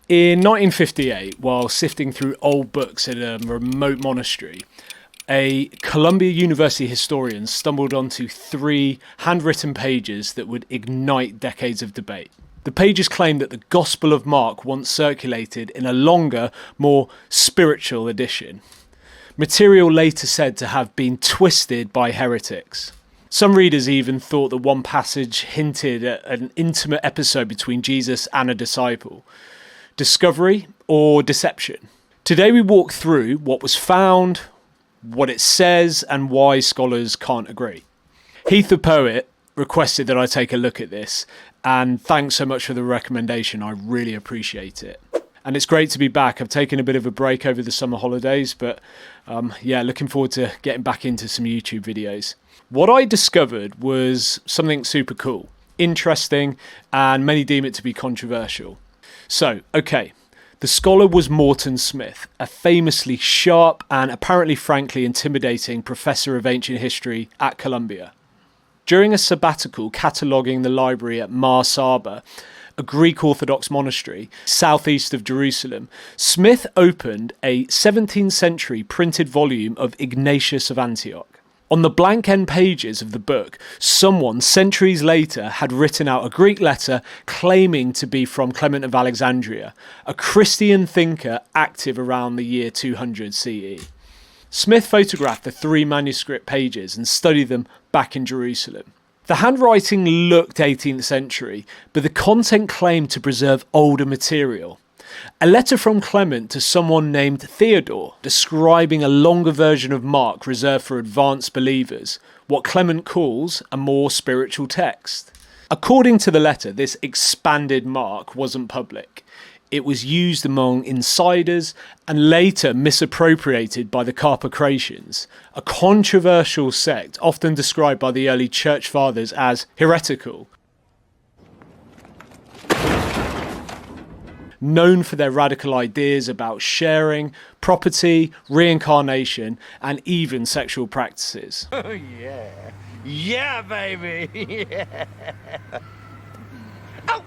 In 1958, while sifting through old books in a remote monastery, a Columbia University historian stumbled onto 3 handwritten pages that would ignite decades of debate. The pages claim that the Gospel of Mark once circulated in a longer, more spiritual edition. Material later said to have been twisted by heretics. Some readers even thought that one passage hinted at an intimate episode between Jesus and a disciple. Discovery or deception? Today we walk through what was found, what it says, and why scholars can't agree. Heath the poet requested that I take a look at this, and thanks so much for the recommendation. I really appreciate it. And it's great to be back. I've taken a bit of a break over the summer holidays, but looking forward to getting back into some YouTube videos. What I discovered was something super cool, interesting, and many deem it to be controversial. So, okay, the scholar was Morton Smith, a famously sharp and apparently frankly intimidating professor of ancient history at Columbia. During a sabbatical cataloguing the library at Mar Saba, a Greek Orthodox monastery southeast of Jerusalem, Smith opened a 17th century printed volume of Ignatius of Antioch. On the blank end pages of the book, someone centuries later had written out a Greek letter claiming to be from Clement of Alexandria, a Christian thinker active around the year 200 CE. Smith photographed the 3 manuscript pages and studied them back in Jerusalem. The handwriting looked 18th century, but the content claimed to preserve older material. A letter from Clement to someone named Theodore, describing a longer version of Mark reserved for advanced believers, what Clement calls a more spiritual text. According to the letter, this expanded Mark wasn't public. It was used among insiders and later misappropriated by the Carpocratians, a controversial sect often described by the early church fathers as heretical. Known for their radical ideas about sharing, property, reincarnation, and even sexual practices. Oh yeah. Yeah, baby. Yeah. Oh.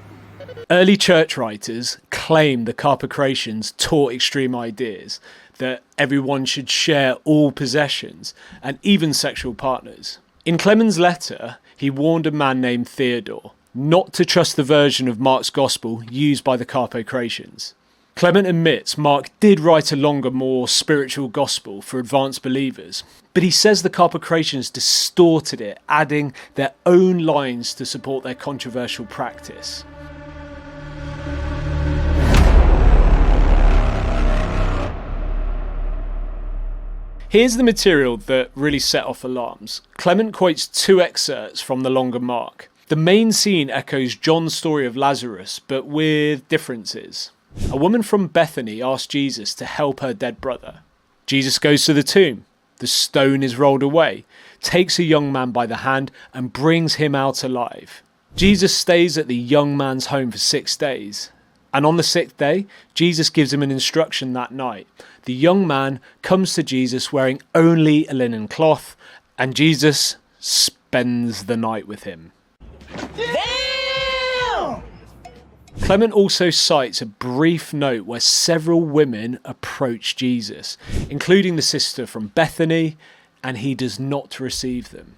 Early church writers claimed the Carpocratians taught extreme ideas, that everyone should share all possessions, and even sexual partners. In Clement's letter, he warned a man named Theodore not to trust the version of Mark's Gospel used by the Carpocratians. Clement admits Mark did write a longer, more spiritual Gospel for advanced believers, but he says the Carpocratians distorted it, adding their own lines to support their controversial practice. Here's the material that really set off alarms. Clement quotes 2 excerpts from the longer Mark. The main scene echoes John's story of Lazarus, but with differences. A woman from Bethany asks Jesus to help her dead brother. Jesus goes to the tomb. The stone is rolled away, takes a young man by the hand and brings him out alive. Jesus stays at the young man's home for 6 days. And on the 6th day, Jesus gives him an instruction that night. The young man comes to Jesus wearing only a linen cloth, and Jesus spends the night with him. Damn! Clement also cites a brief note where several women approach Jesus, including the sister from Bethany, and he does not receive them.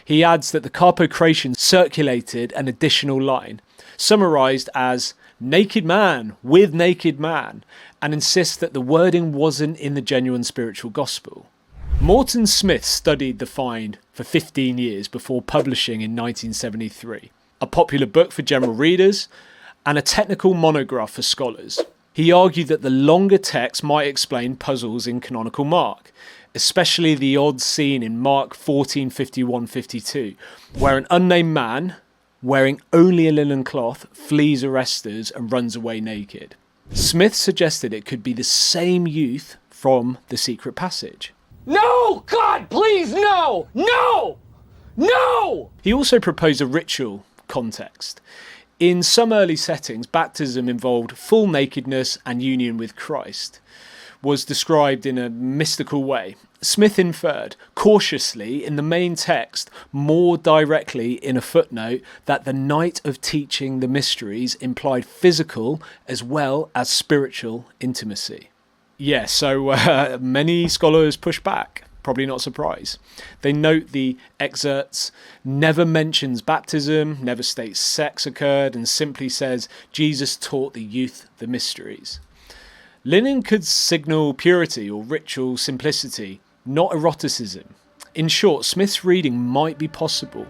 He adds that the Carpocratians circulated an additional line, summarised as naked man with naked man, and insists that the wording wasn't in the genuine spiritual gospel. Morton Smith studied the find for 15 years before publishing in 1973, a popular book for general readers and a technical monograph for scholars. He argued that the longer text might explain puzzles in canonical Mark, especially the odd scene in Mark 14:51-52, where an unnamed man, wearing only a linen cloth, flees arresters and runs away naked. Smith suggested it could be the same youth from the secret passage. No! God, please, no! No! No! He also proposed a ritual context. In some early settings, baptism involved full nakedness and union with Christ, was described in a mystical way, Smith inferred, cautiously in the main text, more directly in a footnote, that the night of teaching the mysteries implied physical as well as spiritual intimacy. Yeah, so many scholars push back. Probably not a surprise. They note the excerpts never mentions baptism, never states sex occurred, and simply says Jesus taught the youth the mysteries. Linen could signal purity or ritual simplicity, not eroticism. In short, Smith's reading might be possible.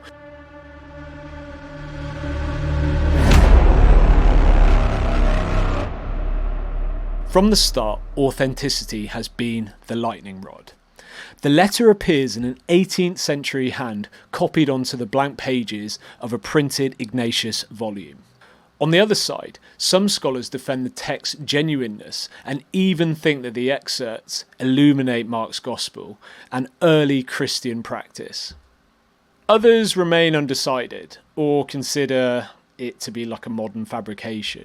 From the start, authenticity has been the lightning rod. The letter appears in an 18th century hand copied onto the blank pages of a printed Ignatius volume. On the other side, some scholars defend the text's genuineness and even think that the excerpts illuminate Mark's gospel, an early Christian practice. Others remain undecided or consider it to be like a modern fabrication.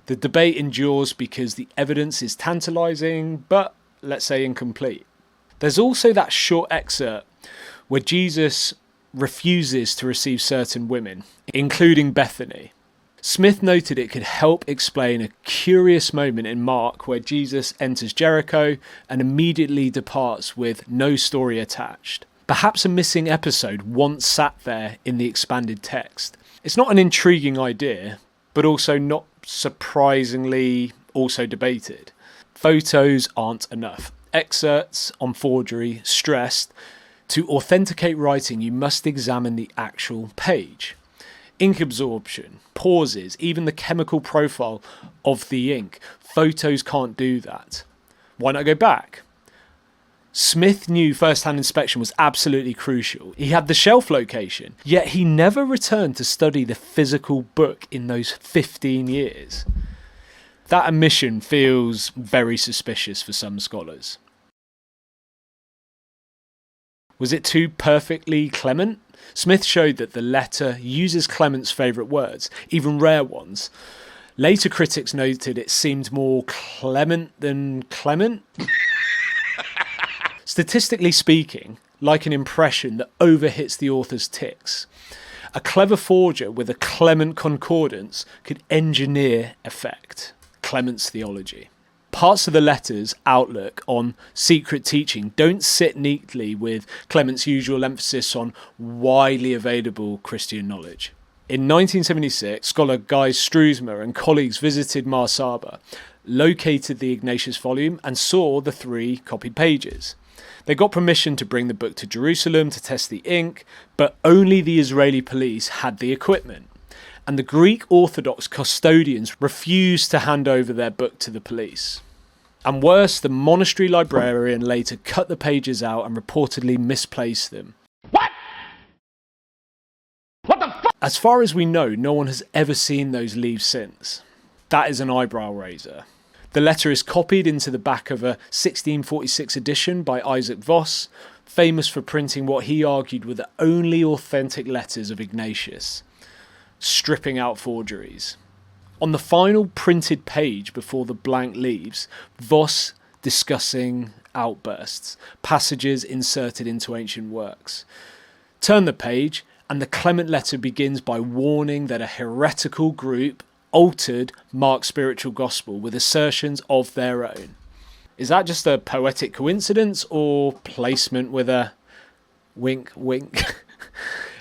The debate endures because the evidence is tantalizing, but let's say incomplete. There's also that short excerpt where Jesus refuses to receive certain women, including Bethany. Smith noted it could help explain a curious moment in Mark where Jesus enters Jericho and immediately departs with no story attached. Perhaps a missing episode once sat there in the expanded text. It's not an intriguing idea, but also not surprisingly also debated. Photos aren't enough. Excerpts on Forgery stressed, to authenticate writing you must examine the actual page. Ink absorption, pauses, even the chemical profile of the ink. Photos can't do that. Why not go back? Smith knew first-hand inspection was absolutely crucial. He had the shelf location, yet he never returned to study the physical book in those 15 years. That omission feels very suspicious for some scholars. Was it too perfectly Clement? Smith showed that the letter uses Clement's favourite words, even rare ones. Later critics noted it seemed more Clement than Clement. Statistically speaking, like an impression that overhits the author's tics, a clever forger with a Clement concordance could engineer effect. Clement's theology. Parts of the letter's outlook on secret teaching don't sit neatly with Clement's usual emphasis on widely available Christian knowledge. In 1976, scholar Guy Struesmer and colleagues visited Mar Saba, located the Ignatius volume, and saw the 3 copied pages. They got permission to bring the book to Jerusalem to test the ink, but only the Israeli police had the equipment, and the Greek Orthodox custodians refused to hand over their book to the police. And worse, the monastery librarian later cut the pages out and reportedly misplaced them. What? What the fuck? As far as we know, no one has ever seen those leaves since. That is an eyebrow raiser. The letter is copied into the back of a 1646 edition by Isaac Voss, famous for printing what he argued were the only authentic letters of Ignatius, stripping out forgeries. On the final printed page before the blank leaves, Voss discussing outbursts, passages inserted into ancient works. Turn the page, and the Clement letter begins by warning that a heretical group altered Mark's spiritual gospel with assertions of their own. Is that just a poetic coincidence or placement with a wink wink?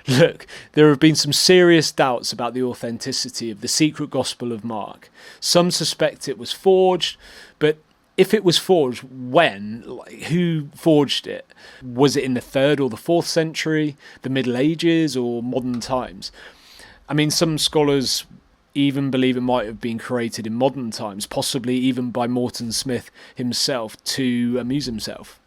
Look, there have been some serious doubts about the authenticity of the secret gospel of Mark. Some suspect it was forged, but if it was forged, when? Who forged it? Was it in the 3rd or the 4th century, the Middle Ages, or modern times? I mean, some scholars even believe it might have been created in modern times, possibly even by Morton Smith himself to amuse himself.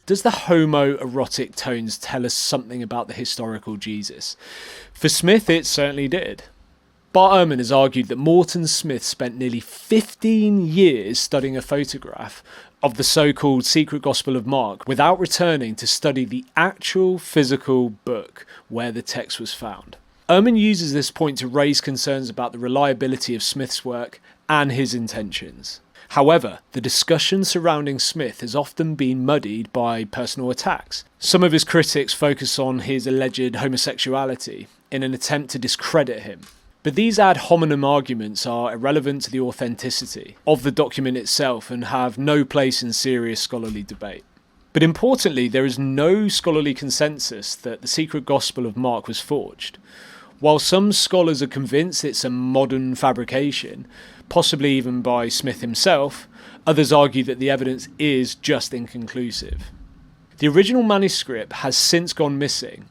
Does the homoerotic tones tell us something about the historical Jesus? For Smith, it certainly did. Bart Ehrman has argued that Morton Smith spent nearly 15 years studying a photograph of the so-called secret gospel of Mark without returning to study the actual physical book where the text was found. Ehrman uses this point to raise concerns about the reliability of Smith's work and his intentions. However, the discussion surrounding Smith has often been muddied by personal attacks. Some of his critics focus on his alleged homosexuality in an attempt to discredit him. But these ad hominem arguments are irrelevant to the authenticity of the document itself and have no place in serious scholarly debate. But importantly, there is no scholarly consensus that the secret Gospel of Mark was forged. While some scholars are convinced it's a modern fabrication, possibly even by Smith himself, others argue that the evidence is just inconclusive. The original manuscript has since gone missing,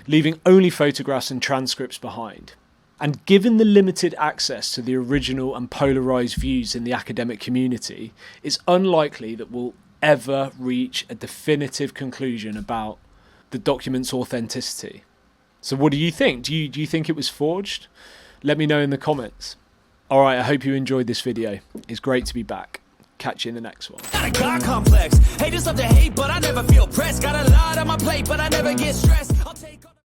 leaving only photographs and transcripts behind. And given the limited access to the original and polarised views in the academic community, it's unlikely that we'll ever reach a definitive conclusion about the document's authenticity. So what do you think? Do you think it was forged? Let me know in the comments. Alright, I hope you enjoyed this video. It's great to be back. Catch you in the next one. Got a God complex. Haters love to hate, but I never feel pressed. Got a lot on my plate, but I never get stressed.